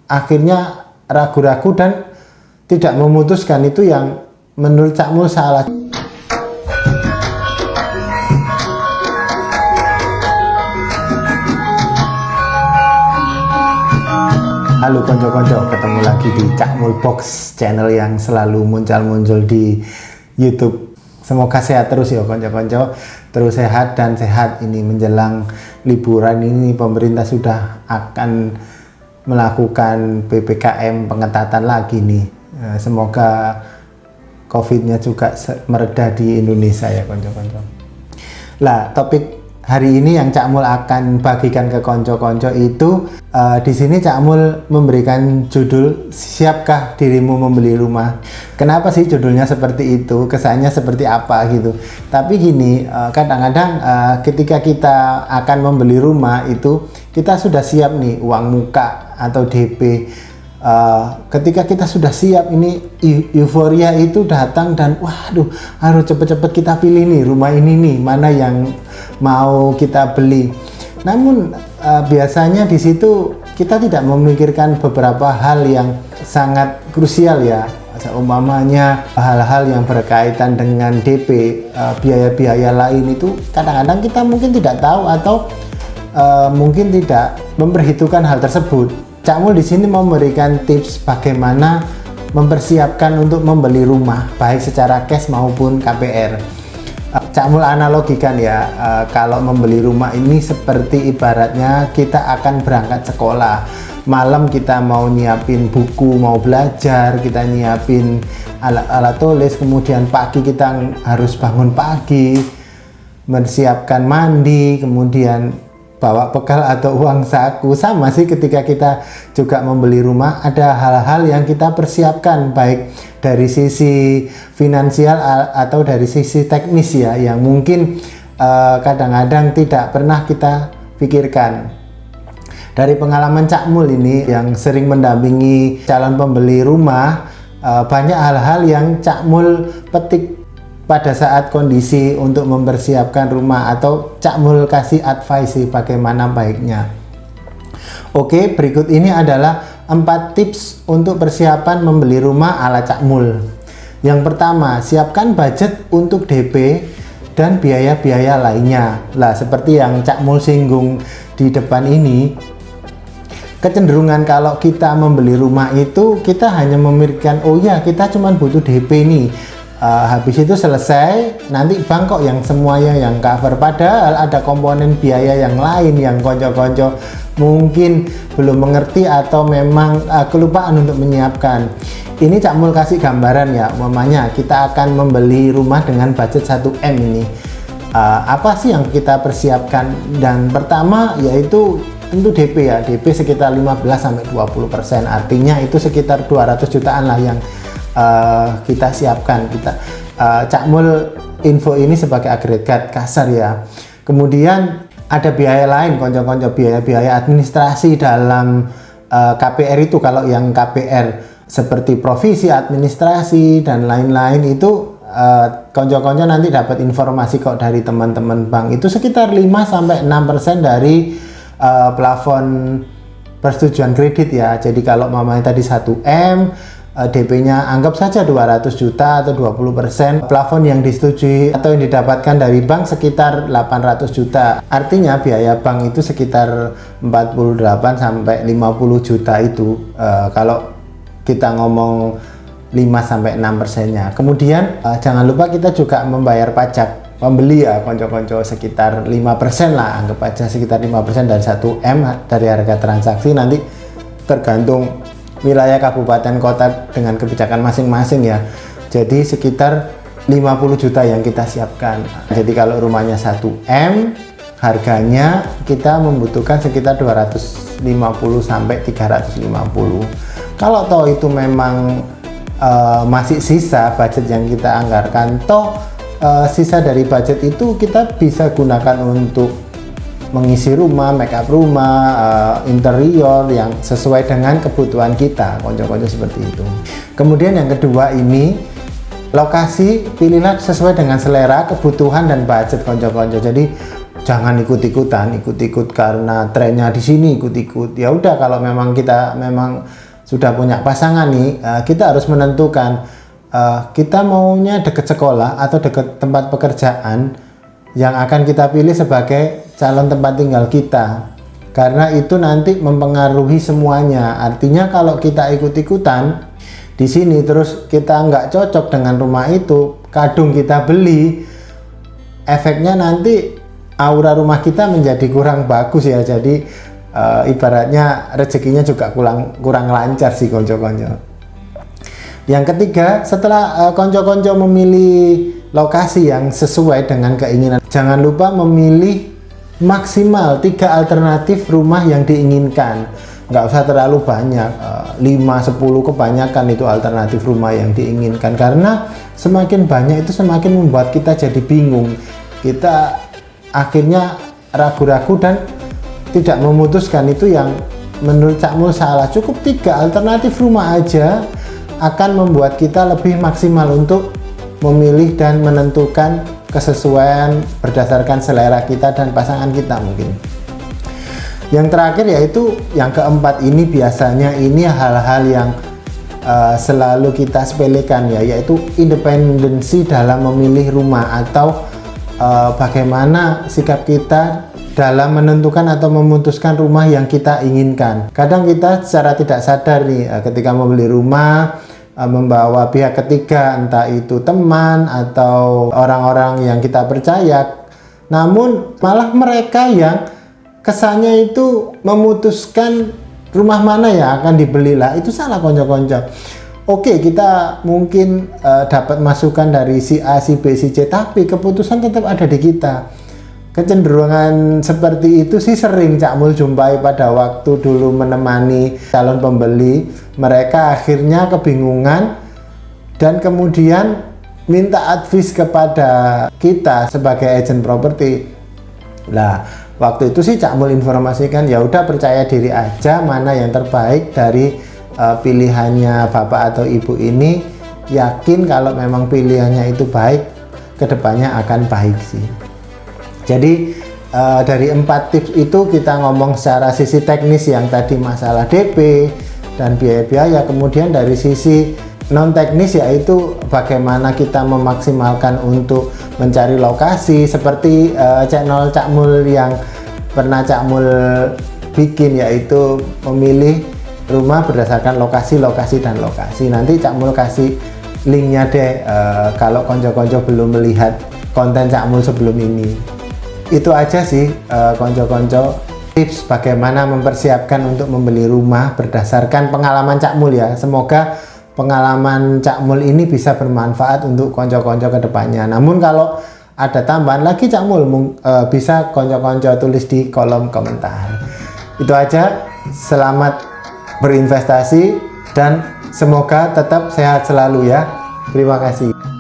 akhirnya ragu-ragu dan tidak memutuskan, itu yang menurut Cak Mul salah. Halo konco-konco, ketemu lagi di Cak Mul Box, channel yang selalu muncul di YouTube. Semoga sehat terus ya konco-konco, terus sehat dan sehat. Ini menjelang liburan ini pemerintah sudah akan melakukan PPKM pengetatan lagi nih. Semoga COVID-nya juga mereda di Indonesia ya konco-konco. Lah, topik hari ini yang Cak Mul akan bagikan ke konco-konco itu di sini Cak Mul memberikan judul "Siapkah dirimu membeli rumah?" Kenapa sih judulnya seperti itu? Kesannya seperti apa gitu. Tapi gini, kadang-kadang ketika kita akan membeli rumah itu kita sudah siap nih uang muka atau DP. Ketika kita sudah siap, ini euforia itu datang dan waduh, harus cepet-cepet kita pilih nih rumah ini nih, mana yang mau kita beli. Namun biasanya di situ kita tidak memikirkan beberapa hal yang sangat krusial ya. Umpamanya hal-hal yang berkaitan dengan DP, biaya-biaya lain itu kadang-kadang kita mungkin tidak tahu atau mungkin tidak memperhitungkan hal tersebut. Cak Mul di sini mau memberikan tips bagaimana mempersiapkan untuk membeli rumah, baik secara cash maupun KPR. Cak Mul analogikan ya, kalau membeli rumah ini seperti ibaratnya kita akan berangkat sekolah. Malam kita mau nyiapin buku, mau belajar, kita nyiapin alat-alat tulis, kemudian pagi kita harus bangun pagi, menyiapkan mandi, kemudian bawa bekal atau uang saku. Sama sih ketika kita juga membeli rumah, ada hal-hal yang kita persiapkan baik dari sisi finansial atau dari sisi teknis ya, yang mungkin kadang-kadang tidak pernah kita pikirkan. Dari pengalaman Cak Mul ini yang sering mendampingi calon pembeli rumah, banyak hal-hal yang Cak Mul petik pada saat kondisi untuk mempersiapkan rumah, atau Cak Mul kasih advice bagaimana baiknya. Oke, berikut ini adalah 4 tips untuk persiapan membeli rumah ala Cak Mul. Yang pertama, siapkan budget untuk DP dan biaya-biaya lainnya. Lah, seperti yang Cak Mul singgung di depan ini, kecenderungan kalau kita membeli rumah itu kita hanya memikirkan, oh ya kita cuma butuh DP nih, habis itu selesai, nanti bank kok yang semuanya yang cover. Padahal ada komponen biaya yang lain yang konco-konco mungkin belum mengerti atau memang kelupaan untuk menyiapkan. Ini Cak Mul kasih gambaran ya, umpamanya kita akan membeli rumah dengan budget 1M ini. Apa sih yang kita persiapkan? Dan pertama yaitu tentu DP ya, DP sekitar 15-20%, artinya itu sekitar 200 jutaan lah yang kita siapkan. Cak Mul info ini sebagai agregat kasar ya. Kemudian ada biaya lain konco-konco, biaya-biaya administrasi dalam KPR itu. Kalau yang KPR seperti provisi administrasi dan lain-lain itu konco-konco nanti dapat informasi kok dari teman-teman bank, itu sekitar 5-6% dari plafon persetujuan kredit ya. Jadi kalau mamanya tadi 1M, DP-nya anggap saja 200 juta atau 20%, plafon yang disetujui atau yang didapatkan dari bank sekitar 800 juta. Artinya biaya bank itu sekitar 48-50 juta itu kalau kita ngomong 5-6%-nya. Kemudian jangan lupa kita juga membayar pajak pembeli ya konco-konco, sekitar 5% lah, anggap aja sekitar 5% dari 1M dari harga transaksi. Nanti tergantung wilayah kabupaten kota dengan kebijakan masing-masing ya. Jadi sekitar 50 juta yang kita siapkan. Jadi kalau rumahnya 1M, harganya kita membutuhkan sekitar 250 sampai 350. Kalau toh itu memang masih sisa budget yang kita anggarkan, toh sisa dari budget itu kita bisa gunakan untuk mengisi rumah, make up rumah, interior yang sesuai dengan kebutuhan kita, konco-konco seperti itu. Kemudian yang kedua ini, lokasi pilihlah sesuai dengan selera, kebutuhan dan budget konco-konco. Jadi jangan ikut karena trennya di sini ikut. Ya udah, kalau memang kita sudah punya pasangan nih, kita harus menentukan kita maunya dekat sekolah atau dekat tempat pekerjaan yang akan kita pilih sebagai calon tempat tinggal kita, karena itu nanti mempengaruhi semuanya. Artinya kalau kita ikut-ikutan di sini terus kita nggak cocok dengan rumah itu, kadung kita beli, efeknya nanti aura rumah kita menjadi kurang bagus ya. Jadi ibaratnya rezekinya juga kurang lancar sih konco-konco. Yang ketiga, setelah konco-konco memilih lokasi yang sesuai dengan keinginan, jangan lupa memilih maksimal 3 alternatif rumah yang diinginkan. Nggak usah terlalu banyak, 5-10 kebanyakan itu alternatif rumah yang diinginkan, karena semakin banyak itu semakin membuat kita jadi bingung. Kita akhirnya ragu-ragu dan tidak memutuskan. Itu yang menurut Cak Mul salah. Cukup 3 alternatif rumah aja akan membuat kita lebih maksimal untuk memilih dan menentukan kesesuaian berdasarkan selera kita dan pasangan kita mungkin. Yang terakhir yaitu yang keempat, ini biasanya ini hal-hal yang selalu kita sepelekan ya, yaitu independensi dalam memilih rumah atau bagaimana sikap kita dalam menentukan atau memutuskan rumah yang kita inginkan. Kadang kita secara tidak sadar nih, ketika membeli rumah membawa pihak ketiga, entah itu teman atau orang-orang yang kita percaya, namun malah mereka yang kesannya itu memutuskan rumah mana yang akan dibeli. Lah itu salah konco-konco. Oke, kita mungkin dapat masukan dari si A, si B, si C, tapi keputusan tetap ada di kita. Kecenderungan seperti itu sih sering Cak Mul jumpai pada waktu dulu menemani calon pembeli. Mereka akhirnya kebingungan dan kemudian minta advice kepada kita sebagai agent properti. Nah, waktu itu sih Cak Mul informasikan, ya udah percaya diri aja, mana yang terbaik dari pilihannya bapak atau ibu ini. Yakin kalau memang pilihannya itu baik, kedepannya akan baik sih. Jadi dari 4 tips itu kita ngomong secara sisi teknis yang tadi masalah DP dan biaya-biaya. Kemudian dari sisi non teknis yaitu bagaimana kita memaksimalkan untuk mencari lokasi, seperti channel Cak Mul yang pernah Cak Mul bikin, yaitu memilih rumah berdasarkan lokasi. Nanti Cak Mul kasih linknya deh kalau konco-konco belum melihat konten Cak Mul sebelum ini. Itu aja sih konco-konco, tips bagaimana mempersiapkan untuk membeli rumah berdasarkan pengalaman Cak Mul ya. Semoga pengalaman Cak Mul ini bisa bermanfaat untuk konco-konco kedepannya. Namun kalau ada tambahan lagi Cak Mul, bisa konco-konco tulis di kolom komentar. Itu aja, selamat berinvestasi dan semoga tetap sehat selalu ya. Terima kasih.